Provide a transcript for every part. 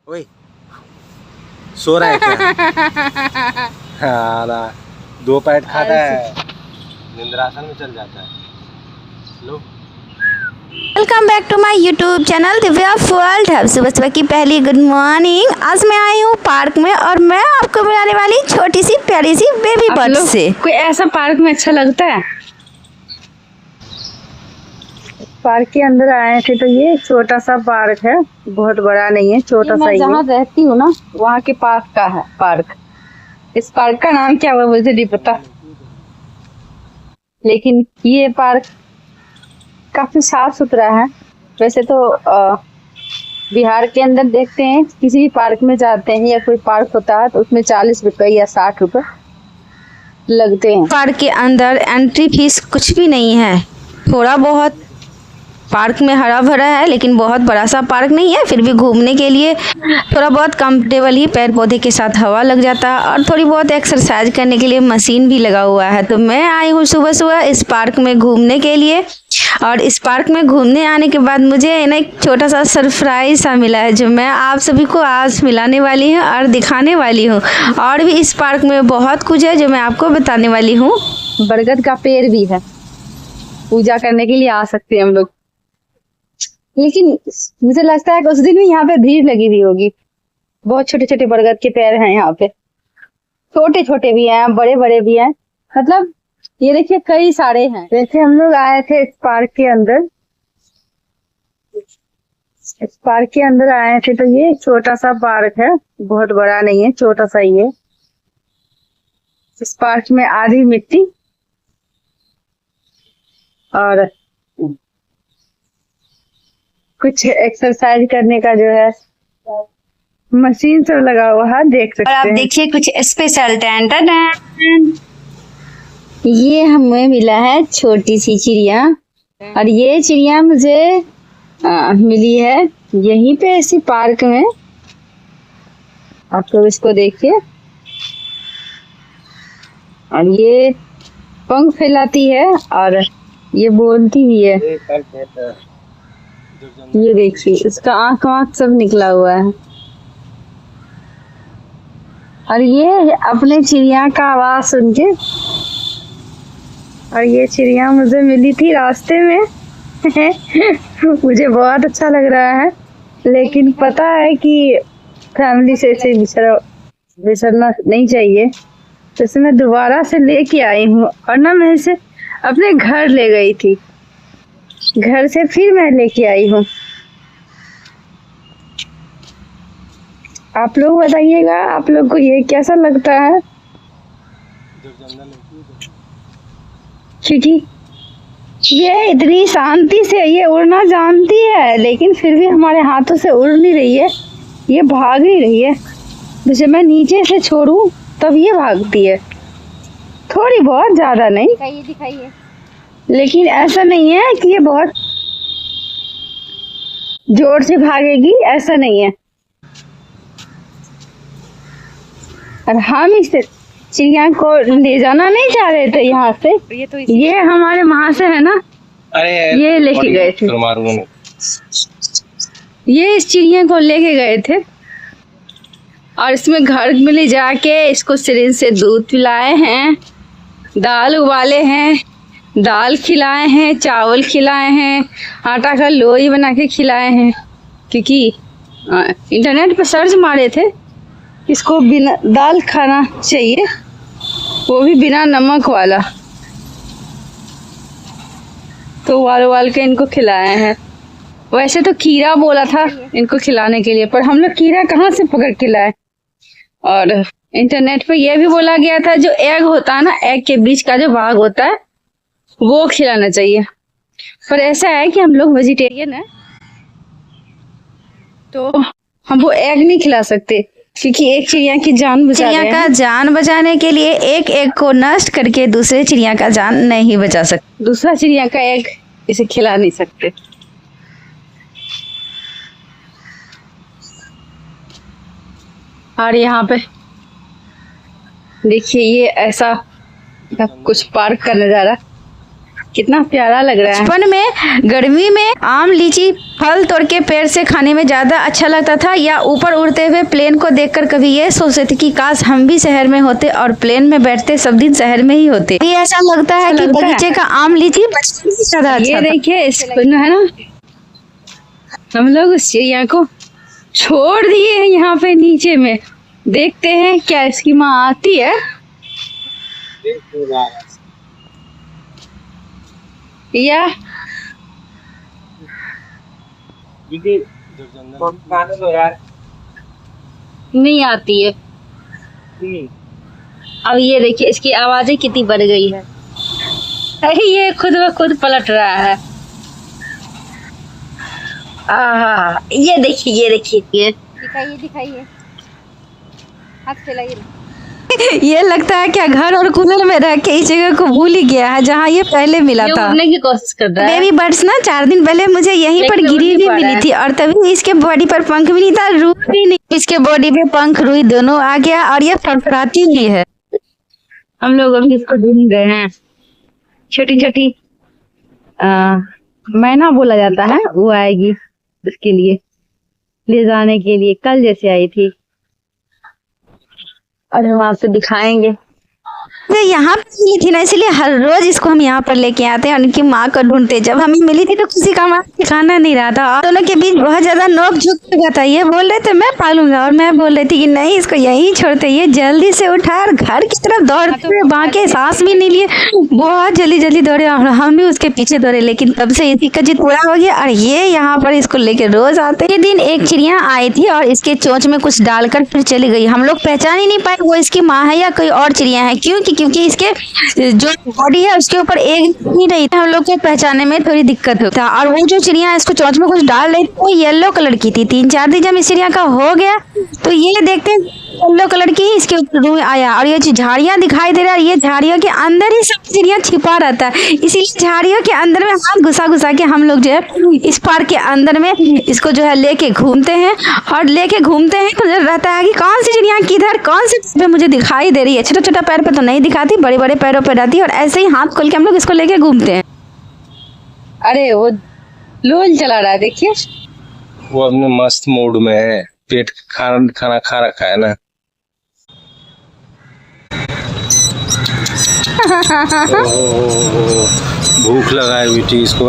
ओए सो रहा है क्या? हाँ ना, 2 पैट खाता है, निंद्रासन में चल जाता है। लो welcome back to my YouTube channel Divya world. सुबह सुबह की पहली गुड मॉर्निंग। आज मैं आई हूँ पार्क में और मैं आपको मिलाने वाली छोटी सी प्यारी सी बेबी बर्ड से। कोई ऐसा पार्क में अच्छा लगता है? पार्क के अंदर आए थे तो ये छोटा सा पार्क है, बहुत बड़ा नहीं है, छोटा सा ही है। जहाँ रहती हूँ ना वहाँ के पास का है पार्क। इस पार्क का नाम क्या हुआ मुझे नहीं पता, लेकिन ये पार्क काफी साफ सुथरा है। वैसे तो बिहार के अंदर देखते हैं किसी भी पार्क में जाते हैं या कोई पार्क होता है तो उसमें 40 रुपए या 60 रुपए लगते हैं। पार्क के अंदर एंट्री फीस कुछ भी नहीं है, थोड़ा बहुत पार्क में हरा भरा है, लेकिन बहुत बड़ा सा पार्क नहीं है। फिर भी घूमने के लिए थोड़ा बहुत कंफर्टेबल ही, पेड़ पौधे के साथ हवा लग जाता है और थोड़ी बहुत एक्सरसाइज करने के लिए मशीन भी लगा हुआ है। तो मैं आई हूँ सुबह सुबह इस पार्क में घूमने के लिए, और इस पार्क में घूमने आने के बाद मुझे ना एक छोटा सा सरप्राइज सा मिला है, जो मैं आप सभी को आज मिलाने वाली हूँ और दिखाने वाली हूँ। और भी इस पार्क में बहुत कुछ है जो मैं आपको बताने वाली हूँ। बरगद का पेड़ भी है, पूजा करने के लिए आ सकते हैं हम लोग। लेकिन मुझे लगता है कि उस दिन भी यहाँ पे भीड़ लगी हुई होगी। बहुत छोटे छोटे बरगद के पेड़ हैं यहाँ पे, छोटे छोटे भी हैं, बड़े बड़े भी हैं। मतलब ये देखिए कई सारे हैं। वैसे हम लोग आए थे इस पार्क के अंदर, इस पार्क के अंदर आए थे तो ये छोटा सा पार्क है, बहुत बड़ा नहीं है, छोटा सा ही है। इस पार्क में आधी मिट्टी और कुछ एक्सरसाइज करने का जो है मशीन सब लगा हुआ है, देख सकते हैं। और आप देखिए कुछ स्पेशल टैंट। ये हमें मिला है छोटी सी चिड़िया, और ये चिड़िया मुझे मिली है यहीं पे इसी पार्क में। आप लोग इसको देखिए, और ये पंख फैलाती है और ये बोलती भी है। ये देखिए इसका आँख सब निकला हुआ है, और ये अपने चिड़िया का आवाज सुन के, और ये चिड़िया मुझे मिली थी रास्ते में मुझे बहुत अच्छा लग रहा है, लेकिन पता है कि फैमिली से इसे बिछड़ना नहीं चाहिए, तो इसे मैं दोबारा से लेके आई हूँ। और ना मैं इसे अपने घर ले गई थी, घर से फिर मैं लेके आई हूँ। आप लोग बताइएगा आप लोग को ये कैसा लगता है, क्योंकि ये इतनी शांति से ये उड़ना जानती है, लेकिन फिर भी हमारे हाथों से उड़ नहीं रही है, ये भाग ही रही है। जैसे मैं नीचे से छोड़ू तब ये भागती है, थोड़ी बहुत, ज्यादा नहीं। दिखाइए। लेकिन ऐसा नहीं है कि ये बहुत जोर से भागेगी, ऐसा नहीं है। और हम इस चिड़िया को ले जाना नहीं चाह रहे थे यहाँ से, ये हमारे वहां से है ना, ये लेके गए थे, ये इस चिड़िया को लेके गए थे और इसमें घर में ले जाके इसको सिरिंज से दूध पिलाए हैं, दाल उबाले हैं, दाल खिलाए हैं, चावल खिलाए हैं, आटा का लोई बना के खिलाए हैं। क्योंकि इंटरनेट पर सर्च मारे थे इसको बिना दाल खाना चाहिए, वो भी बिना नमक वाला, तो उबाल के इनको खिलाए हैं। वैसे तो खीरा बोला था इनको खिलाने के लिए, पर हम लोग खीरा कहाँ से पकड़ के लाए। और इंटरनेट पे यह भी बोला गया था जो एग होता है ना, एग के बीच का जो भाग होता है वो खिलाना चाहिए। पर ऐसा है कि हम लोग वेजिटेरियन है, तो हम वो एग नहीं खिला सकते, क्योंकि एक चिड़िया की जान बचाने के लिए एक एग को नष्ट करके दूसरे चिड़िया का जान नहीं बचा सकते, दूसरा चिड़िया का एग इसे खिला नहीं सकते। और यहाँ पे देखिए ये ऐसा कुछ पार्क का नजारा, कितना प्यारा लग रहा है। बचपन में गर्मी में आम लीची फल तोड़ के पेड़ से खाने में ज्यादा अच्छा लगता था, या ऊपर उड़ते हुए प्लेन को देखकर कभी ये सोचते थे कि काश हम भी शहर में होते और प्लेन में बैठते सब दिन शहर में ही होते। ये ऐसा लगता है कि बगीचे का आम लीची बचपन से ज्यादा अच्छा ये था। देखिए इसको है ना, हम लोग उस चिड़िया को छोड़ दिए हैं यहाँ पे नीचे में। देखते हैं क्या इसकी माँ आती है। या नहीं आती है। अब ये देखिए इसकी आवाजें कितनी बढ़ गई है। अरे ये खुद ब खुद पलट रहा है। ये देखिए ये दिखाइए हाथ फैलाइए। ये लगता है क्या घर और कूलर में रह के इस जगह को भूल ही गया है जहाँ ये पहले मिला ये था। उड़ने की कोशिश कर रहा है। बेबी बर्ड्स ना 4 दिन पहले मुझे यहीं पर लेकिन गिरी उड़ नहीं हुई पा रहा मिली है। थी, और तभी इसके बॉडी पर पंख भी नहीं था, रूह भी नहीं। इसके बॉडी पे पंख रुई दोनों आ गया और ये फड़फड़ाती भी है। हम लोग अभी इसको ढूंढ रहे हैं। छोटी छोटी मैना बोला जाता है, वो आएगी उसके लिए ले जाने के लिए। कल जैसे आई थी और हम आपसे दिखाएंगे। ये यहाँ पर मिली थी ना, इसलिए हर रोज इसको हम यहाँ पर लेके आते हैं और उनकी माँ को ढूंढते। जब हमें मिली थी तो किसी का माँ दिखाना नहीं रहा था, और दोनों के बीच बहुत ज्यादा नोक झोंक हो गया था। ये बोल रहे थे मैं पालूंगा और मैं बोल रही थी कि नहीं इसको यहीं छोड़ते। ये जल्दी से उठा और घर की तरफ दौड़ते हुए बाके सांस भी नहीं लिए, बहुत जल्दी जल्दी दौड़े और हम भी उसके पीछे दौड़े। लेकिन तब से इसी का जिद पूरा हो गया और ये यहाँ पर इसको लेके रोज आते। ये दिन एक चिड़िया आई थी और इसके चोंच में कुछ डालकर फिर चली गई। हम लोग पहचान ही नहीं पाए वो इसकी माँ है या कोई और चिड़िया है, क्योंकि इसके जो बॉडी है उसके ऊपर एक ही नहीं था। हम लोग को पहचानने में थोड़ी दिक्कत होता। और वो जो चिड़िया इसको चोंच में कुछ डाल रही थी वो येलो कलर की थी। 3-4 दिन जब इस चिड़िया का हो गया तो ये देखते येलो कलर की इसके ऊपर रूह आया, और ये झाड़ियां दिखाई दे रहा है। ये झाड़ियों के अंदर ही सब चिड़िया छिपा रहता है, इसीलिए झाड़ियों के अंदर में हाथ घुसा के हम लोग जो है इस पार्क के अंदर में इसको जो है लेके घूमते हैं तो रहता है कि कौन सी चिड़िया किधर कौन से पे मुझे दिखाई दे रही है। छोटा छोटा पैर पे तो नहीं दिखाती, बड़े बड़े पैरों पे रहती है, और ऐसे ही हाथ खोल के हम लोग इसको लेके घूमते हैं। अरे वो लोल चला रहा है, देखिए वो अपने मस्त मूड में है। पेट खाना खा रखा है ना। भूख लगा है बेटी इसको।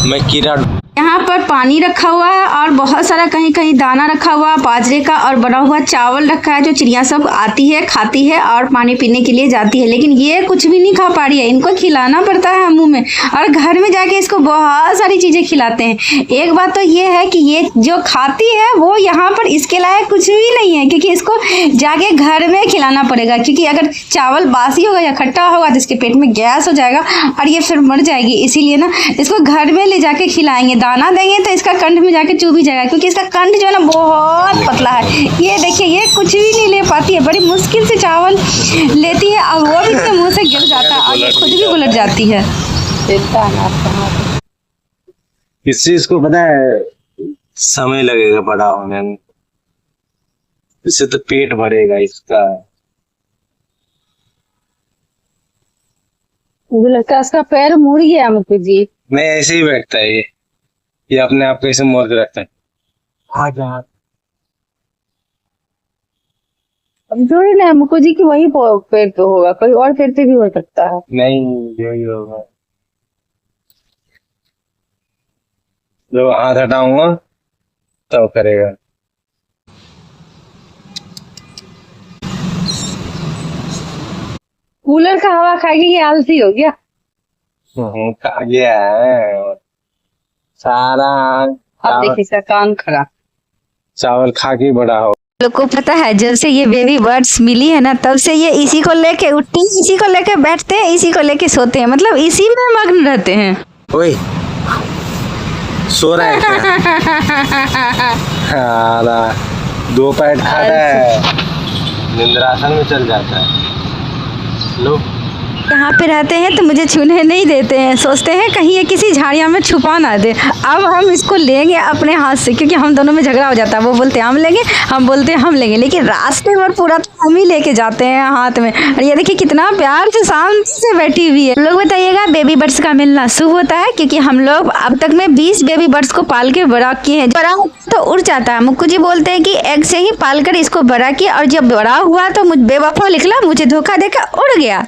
मैं कीड़ा यहाँ पर पानी रखा हुआ है और बहुत सारा कहीं कहीं दाना रखा हुआ है बाजरे का, और बना हुआ चावल रखा है जो चिड़िया सब आती है खाती है और पानी पीने के लिए जाती है। लेकिन ये कुछ भी नहीं खा पा रही है, इनको खिलाना पड़ता है मुंह में, और घर में जाके इसको बहुत सारी चीजें खिलाते हैं। एक बात तो ये है कि ये जो खाती है वो यहाँ पर इसके लायक कुछ भी नहीं है, क्योंकि इसको जाके घर में खिलाना पड़ेगा। क्योंकि अगर चावल बासी होगा या खट्टा होगा तो इसके पेट में गैस हो जाएगा और ये फिर मर जाएगी। इसीलिए ना इसको घर में ले जाके खिलाएंगे। दाना देंगे तो इसका कंठ में जाके चुभ ही जाएगा, क्योंकि इसका कंठ जो है ना बहुत पतला है। ये देखिए ये कुछ भी नहीं ले पाती है, बड़ी मुश्किल से चावल लेती है और वो भी इसके मुंह से गिर जाता है और ये खुद भी उलट जाती है। इस चीज को पता है समय लगेगा बड़ा होने में, इससे तो पेट भरेगा इसका। मुझे लगता है इसका पैर मुड़ गया मुझे जी। नहीं ऐसे ही बैठता है ये अपने आप को ऐसे मोड़ के रखता है। अब जोड़ी ना मुको जी की वही पेड़ पे होगा, कोई और पेड़ पे भी हो सकता है। नहीं यही होगा। जब हाथ हटाऊंगा तब करेगा। कूलर का हवा खाएगी ये आलसी हो गया। खा गया है सारा। अब देखिए इसका कान खड़ा। चावल खा के बड़ा हो। लोग को पता है जब से ये बेबी बर्ड्स मिली है ना तब से ये इसी को लेके उठते हैं, इसी को लेके बैठते हैं, इसी को लेके सोते हैं, मतलब इसी में मग्न रहते हैं। ओए सो रहा है क्या? हाँ 2 पैट खाता है, निंद्रासन में चल जाता है। लो यहाँ पे रहते हैं तो मुझे छूने नहीं देते हैं, सोचते हैं कहीं ये किसी झाड़ियाँ में छुपा ना दे। अब हम इसको लेंगे अपने हाथ से, क्योंकि हम दोनों में झगड़ा हो जाता है, वो बोलते हैं हम लेंगे, हम बोलते हैं हम लेंगे, लेकिन रास्ते भर पूरा तो हम ही लेके जाते हैं हाथ में। और ये देखिए कितना प्यार से शांति से बैठी हुई है। लोग बताइएगा बेबी बर्ड्स का मिलना शुभ होता है, क्योंकि हम लोग अब तक में 20 बेबी बर्ड्स को पाल के बड़ा किए हैं। बड़ा तो उड़ जाता है, मुक्कू जी बोलते हैं कि एग से ही पाल कर इसको बड़ा किया, और जब बड़ा हुआ तो मुझ बेवफा निकला, मुझे धोखा देकर उड़ गया।